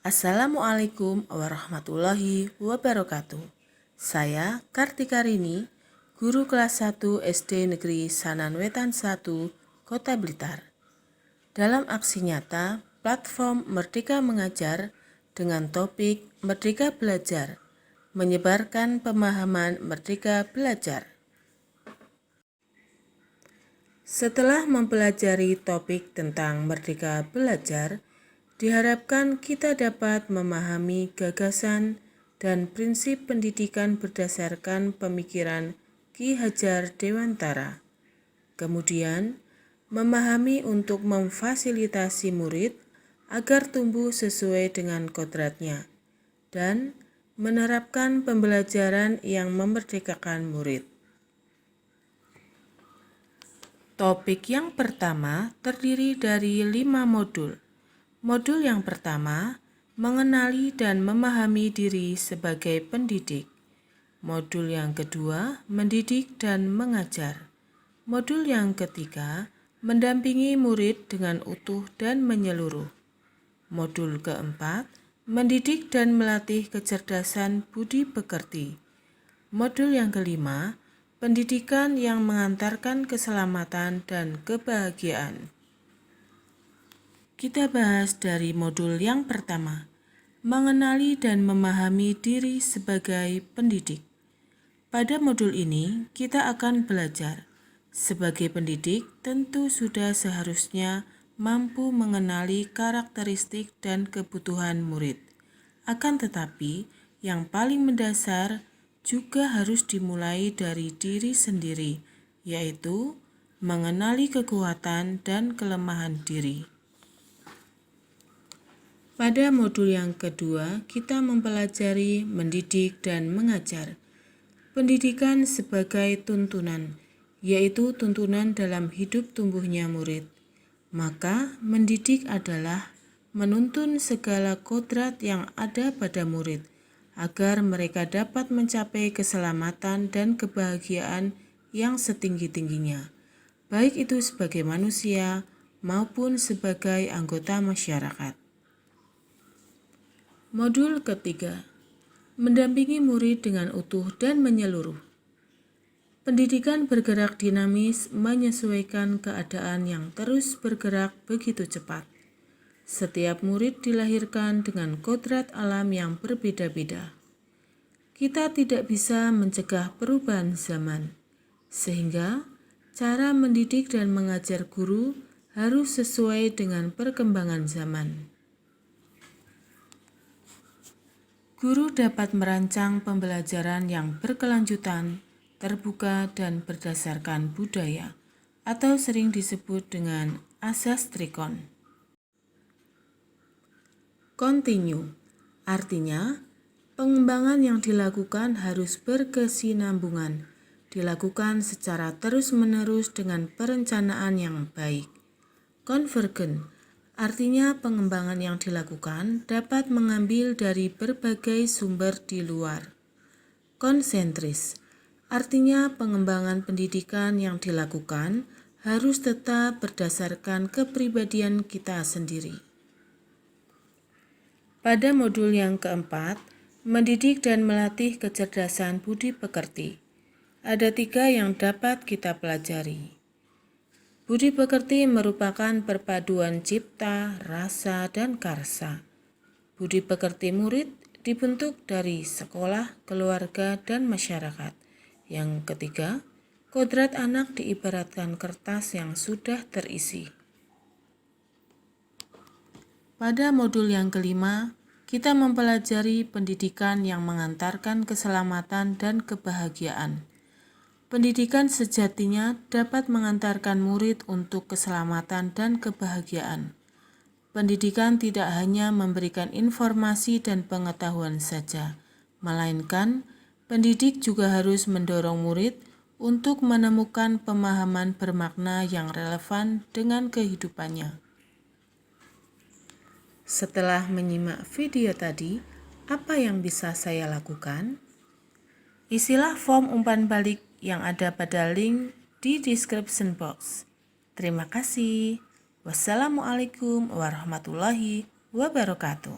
Assalamualaikum warahmatullahi wabarakatuh. Saya Kartika Rini, guru kelas 1 SD Negeri Sanan Wetan 1, Kota Blitar. Dalam aksi nyata, platform Merdeka Mengajar dengan topik Merdeka Belajar, menyebarkan pemahaman Merdeka Belajar. Setelah mempelajari topik tentang Merdeka Belajar, diharapkan kita dapat memahami gagasan dan prinsip pendidikan berdasarkan pemikiran Ki Hajar Dewantara. Kemudian, memahami untuk memfasilitasi murid agar tumbuh sesuai dengan kodratnya dan menerapkan pembelajaran yang memerdekakan murid. Topik yang pertama terdiri dari 5 modul. Modul yang pertama, mengenali dan memahami diri sebagai pendidik. Modul yang kedua, mendidik dan mengajar. Modul yang ketiga, mendampingi murid dengan utuh dan menyeluruh. Modul keempat, mendidik dan melatih kecerdasan budi pekerti. Modul yang kelima, pendidikan yang mengantarkan keselamatan dan kebahagiaan. Kita bahas dari modul yang pertama, mengenali dan memahami diri sebagai pendidik. Pada modul ini, kita akan belajar. Sebagai pendidik, tentu sudah seharusnya mampu mengenali karakteristik dan kebutuhan murid. Akan tetapi, yang paling mendasar juga harus dimulai dari diri sendiri, yaitu mengenali kekuatan dan kelemahan diri. Pada modul yang kedua, kita mempelajari mendidik dan mengajar. Pendidikan sebagai tuntunan, yaitu tuntunan dalam hidup tumbuhnya murid. Maka, mendidik adalah menuntun segala kodrat yang ada pada murid, agar mereka dapat mencapai keselamatan dan kebahagiaan yang setinggi-tingginya, baik itu sebagai manusia maupun sebagai anggota masyarakat. Modul ketiga, mendampingi murid dengan utuh dan menyeluruh. Pendidikan bergerak dinamis menyesuaikan keadaan yang terus bergerak begitu cepat. Setiap murid dilahirkan dengan kodrat alam yang berbeda-beda. Kita tidak bisa mencegah perubahan zaman, sehingga cara mendidik dan mengajar guru harus sesuai dengan perkembangan zaman. Guru dapat merancang pembelajaran yang berkelanjutan, terbuka, dan berdasarkan budaya, atau sering disebut dengan asas trikon. Continue, artinya pengembangan yang dilakukan harus berkesinambungan, dilakukan secara terus-menerus dengan perencanaan yang baik. Convergent, artinya pengembangan yang dilakukan dapat mengambil dari berbagai sumber di luar. Konsentris, artinya pengembangan pendidikan yang dilakukan harus tetap berdasarkan kepribadian kita sendiri. Pada modul yang keempat, mendidik dan melatih kecerdasan budi pekerti. Ada 3 yang dapat kita pelajari. Budi pekerti merupakan perpaduan cipta, rasa, dan karsa. Budi pekerti murid dibentuk dari sekolah, keluarga, dan masyarakat. Yang ketiga, kodrat anak diibaratkan kertas yang sudah terisi. Pada modul yang kelima, kita mempelajari pendidikan yang mengantarkan keselamatan dan kebahagiaan. Pendidikan sejatinya dapat mengantarkan murid untuk keselamatan dan kebahagiaan. Pendidikan tidak hanya memberikan informasi dan pengetahuan saja, melainkan pendidik juga harus mendorong murid untuk menemukan pemahaman bermakna yang relevan dengan kehidupannya. Setelah menyimak video tadi, apa yang bisa saya lakukan? Isilah form umpan balik yang ada pada link di description box. Terima kasih. Wassalamualaikum warahmatullahi wabarakatuh.